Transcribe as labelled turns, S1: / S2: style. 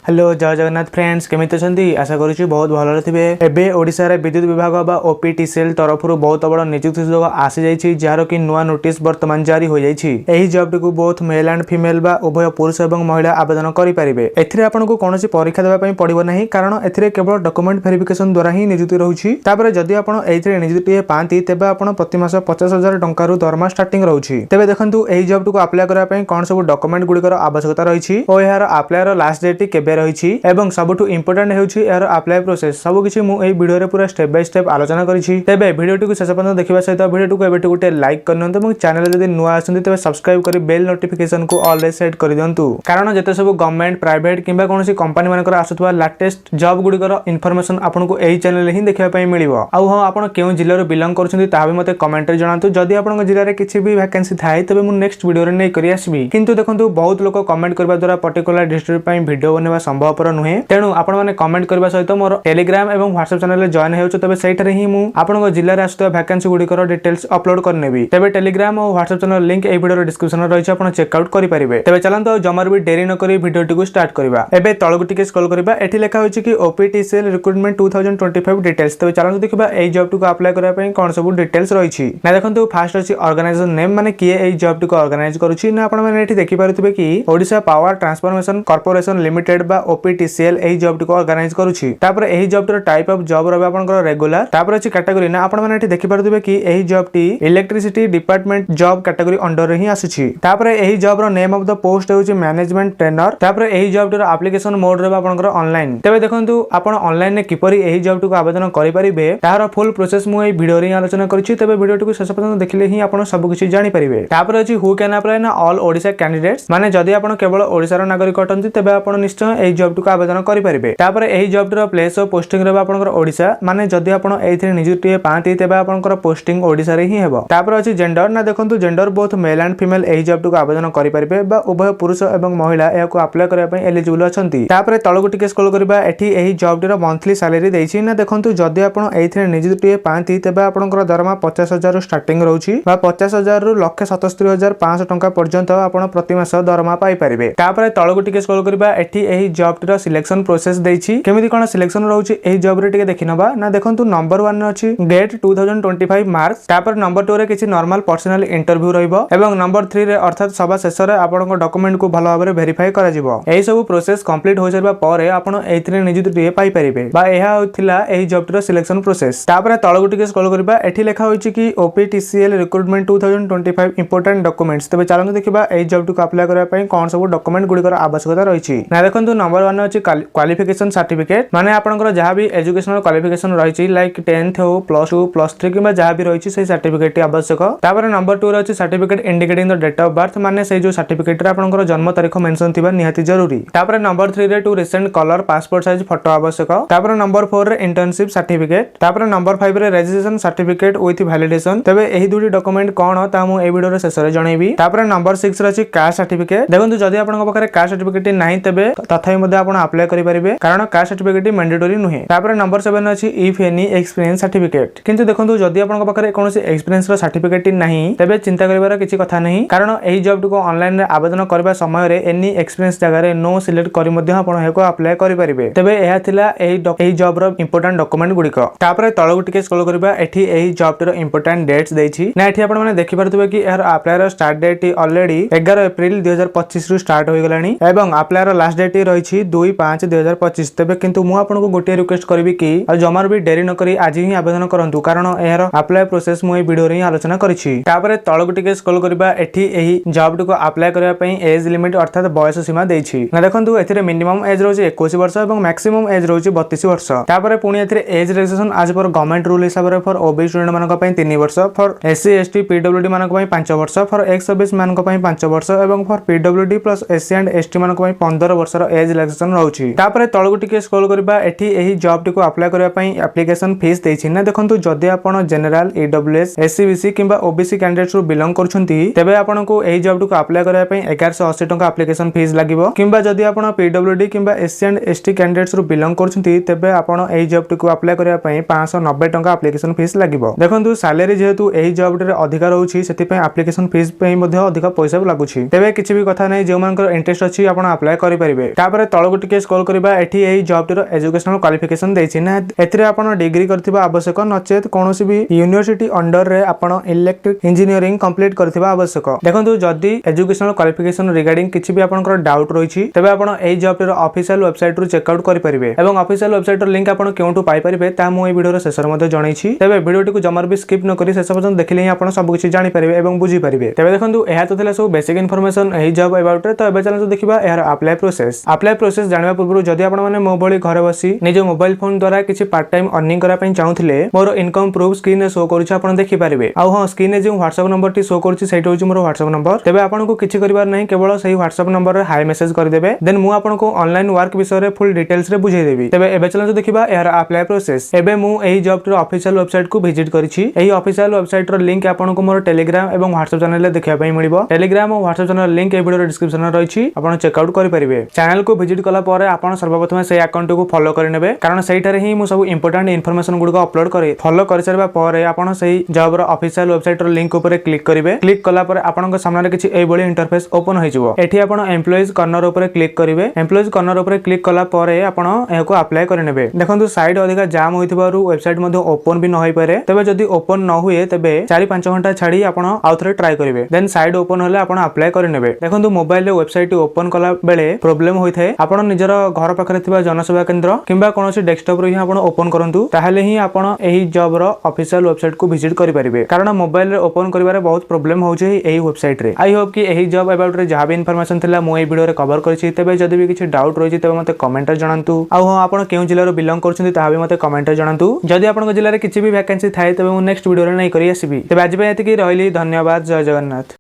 S1: Hello जय Jagannath friends केमिति अछंती आशा करूची बहुत भलो थिबे। एबे ओडिसा रे विद्युत विभाग बा ओपीटीसीएल तरफ बहुत बड़ नियुक्ति सुयोग आसी जाईची जार कि नुआ नोटिस वर्तमान जारी हो जाईची। एही जॉब टिकु बोथ मेल एंड फीमेल बा उभय पुरुष एवं महिला आवेदन करि परिबे। एथिरे आपनको कोनोसी परीक्षा देबा पई पड़िबो नाही कारण एथिरे केवल डॉक्यूमेंट वेरिफिकेशन द्वारा ही नियुक्ति रहउची। तापर जदि आपण एथिरे नियुक्ति पांती तेबे आपण प्रति मास 50,000 टंका रु दरमा स्टार्टिंग रहउची। तेबे देखंतु एही जॉब टिकु अप्लाई करा पई कोन सब डॉक्यूमेंट गुडी आवश्यकता रहिछि ओ एहार अप्लाई रो लास्ट डेट केबे रहिछि एवं सबुठु इंपोर्टेंट हेउछि एहार अप्लाई प्रोसेस सब किछि मु एई वीडियो रे पूरा स्टेप बाय स्टेप आलोचना करिछि। तेबे वीडियो टिकु शेष पर्यंत देखिबा सहित वीडियो टिकु एबेटु गुटे लाइक करनंतु एवं चैनल जदि नुआ आछन्ति तेबे सब्सक्राइब करि बेल नोटिफिकेशन को ऑल रे सेट करि दियंतु कारण जते सब गवर्नमेंट प्राइवेट किबा कोनोसी कंपनी मानकर आसुतबा लेटेस्ट जॉब गुडी इन्फॉर्मेशन आपनको एही चैनल ही देखिबा पई मिलिबो। आ हां आपण केउ जिल्ला रो बिलोंग करछन्ति ताहा भी मते कमेंट रे जणांतु जदि आपनको जिल्ला रे किछि भी वैकेंसी थाए तबे मु नेक्स्ट वीडियो रे नै करि आसीबी। किंतु देखंतु बहुत लोक कमेंट करबा द्वारा पर्टिकुलर डिस्ट्रिक्ट पई वीडियो बनेबा संभवपर नुहे। तेणु आपण माने कमेंट करबा सहित मोर टेलीग्राम एवं व्हाट्सएप चैनल रे जॉइन हेउछ तबे सेइठरे ही मु आपनको जिल्ला रे आसुतबा वैकेंसी गुडी डिटेल्स अपलोड करनेबी। तबे टेलीग्राम और व्हाट्सएप चैनल लिंक ए वीडियो रो डिस्क्रिप्शन रे रहिछ आपण चेक आउट करि परिबे। तबे चलंतो जमर भी देरी न करी वीडियो टिकु स्टार्ट करबा। एबे तळगु टिके स्क्रॉल करबा एठी लेखा होछि कि ओपीटीसीएल रिक्रूटमेंट 2025 डिटेल्स। तबे चलंतो देखबा एई जॉब टिकु अप्लाई करा पई कोन सब डिटेल्स रहिछि ना। देखंतु फास्ट अछि ऑर्गेनाइजेशन नेम माने किए एई जॉब टिकु ऑर्गेनाइज करूछि ना। आपण माने एठी देखि पारुथिबे कि Odisha power transformation corporation limited बा ओपीटीसीएल एई जॉब टिकु ऑर्गेनाइज करूछि। तापर एही जॉब टिर टाइप ऑफ जॉब रहबा आपनकर रेगुलर। तापर अछि कैटेगरी ना। आपण माने एठी देखि पारुथिबे कि एही जॉब टी electricity department job category under रे ही आसीछि। तापर एही जॉब रो नेम ऑफ द पोस्ट होछि मैनेजमेंट ट्रेनर। तापर एही जॉब टिर एप्लीकेशन मोड रहबा आपनकर ऑनलाइन। तबे देखंतु आपण ऑनलाइन ने किपरि एही जॉब टिकु आवेदन करि परिबे ताहार फुल प्रोसेस मु एई वीडियो रे आलोचना करिछि। तबे वीडियो टिकु शेष पर्यंत देखिले ही आपण सब किछि जानि परिबे। तापर अछि हु कैन अप्लाई ना ऑल ओडिसा कैंडिडेट्स माने जदि आपण केवल ओडिसा रो नागरिक अटंती तबे आपण निश्चय एही जॉब टिकु आवेदन करि परिबे। तापर एही जॉब टिर प्लेस ऑफ पोस्टिंग रहबा आपनकर ओडिसा माने जदि आपण एथिरे नियुक्ति पांती तबे आपनकर पोस्टिंग ओडिसा रे ही हेबो। तापर अछि जेंडर ना। देखंतु gender both male and female एही जॉब टिकु आवेदन करि परिबे बा उभय पुरुष एवं महिला एहाको अप्लाई करिया पई एलिजिबल अछंती। तापर तळगु टिके स्क्रॉल करबा एठी एही जॉब टिर मंथली सैलरी देछि ना। देखंतु जदि आपण एथिरे नियुक्ति पांती तबे आपनकर दरमा 50,000 रु स्टार्टिंग रहउछि बा 50,000 रु 1,77,500 टंका पर्यंत आपण प्रति मास दरमा पाई परिबे। तापर तळगु टिके स्क्रॉल करबा एठी एही जॉब टिर सिलेक्शन प्रोसेस देछि केमिति कोन सिलेक्शन रहउछि एही जॉब रे टिके देखिनबा ना। देखंतु नंबर 1 अछि गेट 2025 मार्क्स। तापर नंबर 2 रे किछि नॉर्मल पर्सनल इंटरव्यू रहइबो एवं नंबर 3 रे अर्थात सभा शेष रे आपनक डॉक्यूमेंट को भलो भाबरे वेरीफाई करा जिवो। एही सब प्रोसेस कंप्लीट हो जाबा परे आपण एथिरे नियुक्ति पाई परिबे बा एहा होथिला एही जॉब टिर सिलेक्शन प्रोसेस। तापर तळगु टिके स्क्रॉल करबा एठी लेखा होइछि कि ओपीटीसीएल रिक्रूटमेंट 2025 इंपोर्टेंट डॉक्यूमेंट्स। तबे चलंतु देखिबा एही जॉब टिको अप्लाई करा पई कोन सब डॉक्यूमेंट गुडी आवश्यकता रहिछि ना। देखंतु नंबर 1 अछि क्वालिफिकेशन सर्टिफिकेट माने आपनकर जहा भी एजुकेशनल क्वालिफिकेशन रहिछि लाइक 10th हो +2 +3 किबा जहा भी रहिछि सेही सर्टिफिकेट टी आवश्यक। तापर नंबर 2 रे अछि certificate indicating the date of birth माने सेही जो सर्टिफिकेट रे आपनकर जन्म तारीख मेंशन थिबा निहाती जरूरी। तापर नंबर 3 रे two recent colour passport size photo आवश्यक। तापर नंबर 4 रे इंटर्नशिप सर्टिफिकेट। तापर नंबर 5 रे रजिस्ट्रेशन सर्टिफिकेट विथ वैलिडेशन। तबे एही दुटी डॉक्यूमेंट कोन ता मु ए वीडियो रे शेष रे जणैबी। तापर नंबर 6 रे अछि कास्ट सर्टिफिकेट। देखंतु जदि आपनक पकरे कास्ट सर्टिफिकेट नाही तबे तथापि मध्ये आपण अप्लाई करि परिबे कारण कास्ट सर्टिफिकेट मैंडेटरी नुहे। तापर नंबर 7 अछि इफ एनी एक्सपीरियंस सर्टिफिकेट। किंतु देखंतु जदि आपनक पकरे कोनोसी एक्सपीरियंस रो सर्टिफिकेट नाही तबे चिंता करिवार किछि कथा नाही कारण एही जॉब को ऑनलाइन रे आवेदन करबा समय रे एनी एक्सपीरियंस जगह रे नो सिलेक्ट करि मध्ये आपण हेको अप्लाई करि परिबे। तबे एहा थिला एही जॉब रो इंपोर्टेंट डॉक्यूमेंट गुडीक। तापर तळगु टिके स्क्रॉल करबा एठी एही जॉब टिर इंपोर्टेंट डेट्स देछि ना। एठी आपण माने देखि पारथुबे कि एहर अप्लाई रो स्टार्ट डेट ऑलरेडी 11 अप्रैल 2025 रु स्टार्ट होई गलानी एवं अप्लाई रो लास्ट डेट रहिछि 2/5/2025। तबे किंतु मु आपनको गोटे रिक्वेस्ट करबी कि जमार भी देरी न करी आज ही आवेदन करंतु कारण एहर अप्लाई प्रोसेस मु ए वीडियो रे आलोचना करिछि। तापर तळगु टिके स्क्रॉल करबा एठी एही जॉब टिको अप्लाई करबा पई एज लिमिट अर्थात बयस सीमा देछि ना। देखंतु एथिरे मिनिमम एज रहउछि 21 वर्ष एवं मैक्सिमम एज रहउछि 32 वर्ष। तापर पुनी एथिरे एज रिलैक्सेशन आज पर गवर्नमेंट रूल हिसाब रे फॉर ओबीसी स्टूडेंट मानक पई 3 वर्ष फॉर एससी एसटी पीडब्ल्यूडी मानक पई 5 वर्ष फॉर एक्स सर्विस मानक पई 5 वर्ष एवं for PWD plus SC and ST मानक पई 15 वर्ष रो एज रिलैक्सेशन रहउछि। तापर तळगु टिके स्क्रॉल करबा एठी एही जॉब टिको अप्लाई करबा पई एप्लीकेशन फीस देछि ना। देखंतु जदि आपण जनरल ईडब्ल्यूएस एससी बीसी किबा ओबीसी कैंडिडेट्स रो बिलोंग करछंती तबे आपनको एही जॉब टिको अप्लाई करबा पई 1180 टंका एप्लीकेशन फीस लागिवो। किबा जदि आपण पीडब्ल्यूडी किबा एससी एंड एसटी कैंडिडेट्स रो बिलोंग करछंती तबे आपण एही जॉब टिको अप्लाई करबा पई 590 टंका एप्लीकेशन फीस लागिवो। देखंतु सैलरी जेहेतु एही जॉब रे अधिकार रहउछि सेति पई एप्लीकेशन फीस पई मध्ये अधिक पैसा लागुछि। तबे किछि भी कथा नै जे मानकर इंटरेस्ट अछि आपण अप्लाई करि परिबे। तापर तापर तळगु टिके स्क्रॉल करबा एठी एही जॉब टिरो एजुकेशनल क्वालिफिकेशन देछि ना एथिरे आपण डिग्री करथिबा आवश्यक नचेत कोनोसी भी यूनिवर्सिटी अंडर रे आपण इलेक्ट्रिक इंजीनियरिंग कंप्लीट करथिबा आवश्यक। देखंतु जदी एजुकेशनल क्वालिफिकेशन रिगार्डिंग किछि भी आपनकर डाउट रहिछि तबे आपण एही जॉब टिरो ऑफिशियल वेबसाइट रु चेक आउट करि परिबे एवं ऑफिशियल वेबसाइट रो लिंक आपण केउटु पाई परिबे ता मु ए वीडियो रो शेष मध्ये जणैछि। तबे वीडियो टिकु जमर भी स्किप न करि शेष पर्यंत देखिले ही आपण सब किछि जानि परिबे एवं बुझी परिबे। तबे देखंतु एहा तो थिला सब बेसिक इन्फॉर्मेशन एही जॉब अबाउट रे। तो एबे चलन तो देखिबा एहार अप्लाई प्रोसेस जानिबा पूर्व जदी आपण माने मोबाइल घर बसी निज मोबाइल फोन द्वारा किछि पार्ट टाइम अर्निंग करा पई चाहुथिले मोर इनकम प्रूफ स्क्रीन रे शो करूछि आपण देखि परिबे। आ हां स्क्रीन रे जे WhatsApp नंबर टी शो करूछि सेट होछि मोर WhatsApp नंबर। तबे आपण को किछि करिवार नै केवल सही WhatsApp नंबर रे हाई मेसेज कर देबे देन मु आपण को ऑनलाइन वर्क विषय रे फुल डिटेल्स रे बुझाई देबी। तबे एबे चलन तो देखिबा एहार अप्लाई प्रोसेस। एबे मु एही जॉब रो ऑफिशियल वेबसाइट को विजिट करिछि। एही ऑफिशियल वेबसाइट रो लिंक आपण को मोर टेलीग्राम एवं WhatsApp चैनल रे देखिबा पई मिलिबो। टेलीग्राम और WhatsApp चैनल लिंक ए वीडियो डिस्क्रिप्शन रे रहिछि आपण चेक आउट करि परिबे। चैनल को विजिट कला परे आपण सर्वप्रथम से अकाउंट को फॉलो करि नेबे कारण सेइठारे ही मु सब इंपोर्टेंट इन्फॉर्मेशन गुड को अपलोड करे। फॉलो करि सरबा परे आपण सेही जॉब रो ऑफिशियल वेबसाइट रो लिंक ऊपर क्लिक करिवे। क्लिक कला परे आपण को सामने किछि एई बळी इंटरफेस ओपन होई जिवो। एठी आपण एम्प्लॉइज कॉर्नर ऊपर क्लिक करिवे। एम्प्लॉइज कॉर्नर ऊपर क्लिक कला परे आपण एको अप्लाई करि नेबे। देखंतु साइड अधिका जाम होइथिबारु वेबसाइट मध्ये ओपन भी न होई पारे। तबे जदी ओपन न हुए तबे 4-5 घंटा छाडी आपण आउथरे ट्राई करिवे देन साइड ओपन होले आपण अप्लाई करि नेबे। देखंतु मोबाइल रे वेबसाइट ओपन कला बेले प्रॉब्लम होइथाय आपण निजर घर पाखरे थिबा जनसेवा केंद्र किंबा कोनोसी डेस्कटॉप रे ही आपण ओपन करंतु ताहाले ही आपण एही जॉब रो ऑफिशियल वेबसाइट को विजिट करि परिबे कारण मोबाइल रे ओपन करिवारे बहुत प्रॉब्लम होउछे एही वेबसाइट रे। आई होप कि एही जॉब अबाउट रे जहां भी इन्फॉर्मेशन थिला मु एही वीडियो रे कवर करछि। तबे जदी भी किछि डाउट रहिछि तबे मते कमेंट रे जणांतु। आ हो आपण केउ जिल्ला रो बिलोंग करछन्ती ताहा भी मते कमेंट रे जणांतु। जदी आपण जिल्ला रे किछि भी वैकेंसी थाए तबे मु नेक्स्ट वीडियो रे नै करि आसीबी। तबे आज बे एति कि रहली धन्यवाद। जय जगन्नाथ।